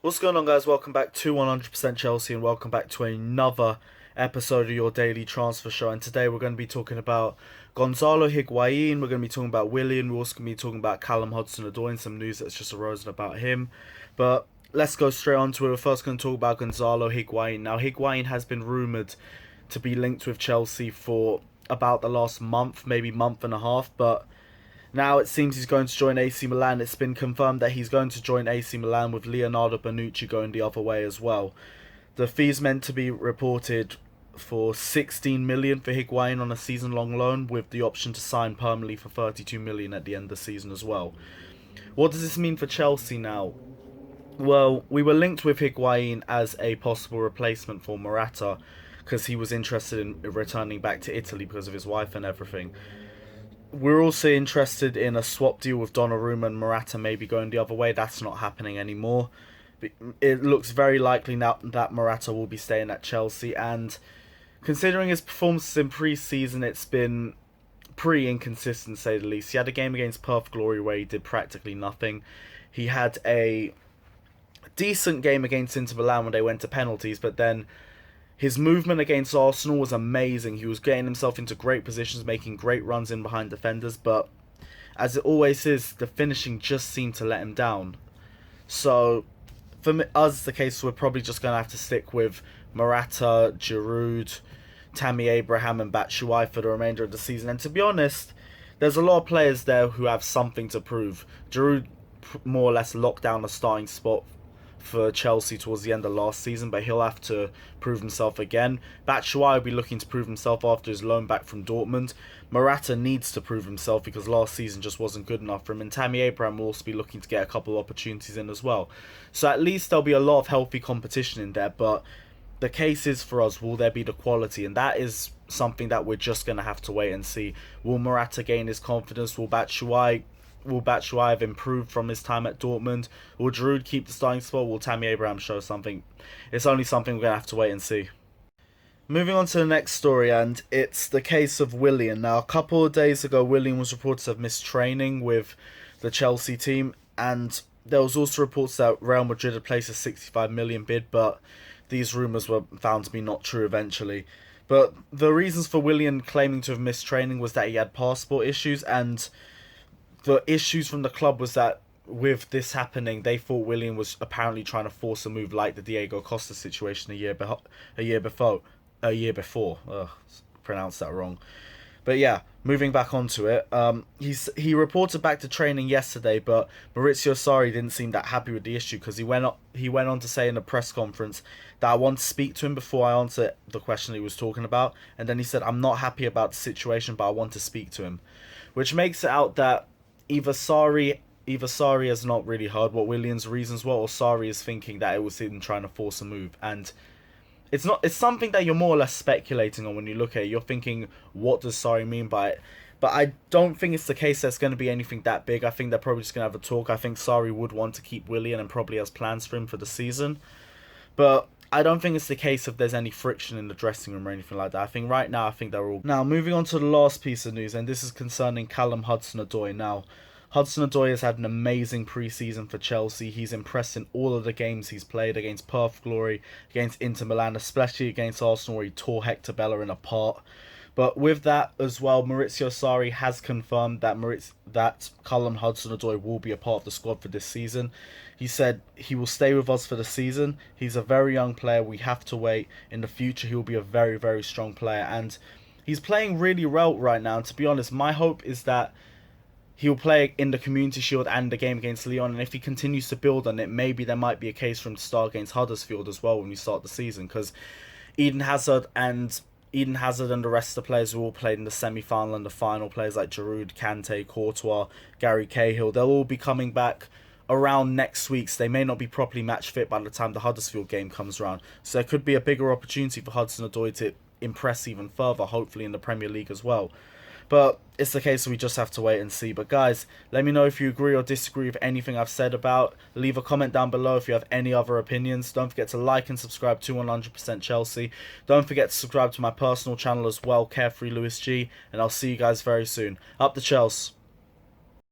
What's going on, guys? Welcome back to 100% Chelsea and welcome back to another episode of your daily transfer show. And today we're going to be talking about Gonzalo Higuain, we're going to be talking about Willian, we're also going to be talking about Callum Hudson-Odoi and some news that's just arisen about him. But let's go straight on to it. We're first going to talk about Gonzalo Higuain. Now, Higuain has been rumoured to be linked with Chelsea for about the last month, maybe month and a half, but now it seems he's going to join AC Milan. It's been confirmed that he's going to join AC Milan with Leonardo Bonucci going the other way as well. The fee's meant to be reported for 16 million for Higuain on a season-long loan with the option to sign permanently for 32 million at the end of the season as well. What does this mean for Chelsea now? Well, we were linked with Higuain as a possible replacement for Morata because he was interested in returning back to Italy because of his wife and everything. We're also interested in a swap deal with Donnarumma and Morata maybe going the other way. That's not happening anymore. It looks very likely now that Morata will be staying at Chelsea, and considering his performances in pre-season, it's been pretty inconsistent, to say the least. He had a game against Perth Glory where he did practically nothing. He had a decent game against Inter Milan when they went to penalties, but then his movement against Arsenal was amazing. He was getting himself into great positions, making great runs in behind defenders, but as it always is, the finishing just seemed to let him down. So, for us, the case, we're probably just going to have to stick with Morata, Giroud, Tammy Abraham and Batshuayi for the remainder of the season. And to be honest, there's a lot of players there who have something to prove. Giroud more or less locked down a starting spot for Chelsea towards the end of last season, but he'll have to prove himself again. Batshuayi will be looking to prove himself after his loan back from Dortmund. Morata needs to prove himself because last season just wasn't good enough for him, and Tammy Abraham will also be looking to get a couple of opportunities in as well. So at least there'll be a lot of healthy competition in there, but the case is for us, will there be the quality? And that is something that we're just going to have to wait and see. Will Morata gain his confidence? Will Batshuayi have improved from his time at Dortmund? Will Giroud keep the starting spot? Will Tammy Abraham show something? It's only something we're going to have to wait and see. Moving on to the next story, and it's the case of Willian. Now, a couple of days ago, Willian was reported to have missed training with the Chelsea team, and there was also reports that Real Madrid had placed a 65 million bid, but these rumours were found to be not true eventually. But the reasons for Willian claiming to have missed training was that he had passport issues, and the issues from the club was that with this happening, they thought Willian was apparently trying to force a move like the Diego Costa situation a year before. Pronounced that wrong. But yeah, moving back onto it, he reported back to training yesterday, but Maurizio Sarri didn't seem that happy with the issue because he went on to say in a press conference that I want to speak to him before I answer the question he was talking about, and then he said, I'm not happy about the situation, but I want to speak to him, which makes it out that either Sarri has not really heard what Willian's reasons were, or Sarri is thinking that it was him trying to force a move. And it's something that you're more or less speculating on when you look at it. You're thinking, what does Sarri mean by it? But I don't think it's the case that's going to be anything that big. I think they're probably just going to have a talk. I think Sarri would want to keep Willian and probably has plans for him for the season. But I don't think it's the case if there's any friction in the dressing room or anything like that. I think right now, they're all... Now, moving on to the last piece of news, and this is concerning Callum Hudson-Odoi. Now, Hudson-Odoi has had an amazing pre-season for Chelsea. He's impressed in all of the games he's played, against Perth Glory, against Inter Milan, especially against Arsenal where he tore Hector Bellerin apart. But with that as well, Maurizio Sarri has confirmed that Callum Hudson-Odoi will be a part of the squad for this season. He said he will stay with us for the season. He's a very young player. We have to wait. In the future, he will be a very, very strong player. And he's playing really well right now. And to be honest, my hope is that he'll play in the Community Shield and the game against Lyon. And if he continues to build on it, maybe there might be a case for him to start against Huddersfield as well when we start the season. Because Eden Hazard and the rest of the players who all played in the semi-final and the final, players like Giroud, Kante, Courtois, Gary Cahill, they'll all be coming back around next week. So they may not be properly match fit by the time the Huddersfield game comes around. So there could be a bigger opportunity for Hudson-Odoi to impress even further, hopefully in the Premier League as well. But it's the case we just have to wait and see. But guys, let me know if you agree or disagree with anything I've said about. Leave a comment down below if you have any other opinions. Don't forget to like and subscribe to 100% Chelsea. Don't forget to subscribe to my personal channel as well, Carefree Lewis G. And I'll see you guys very soon. Up the Chelsea.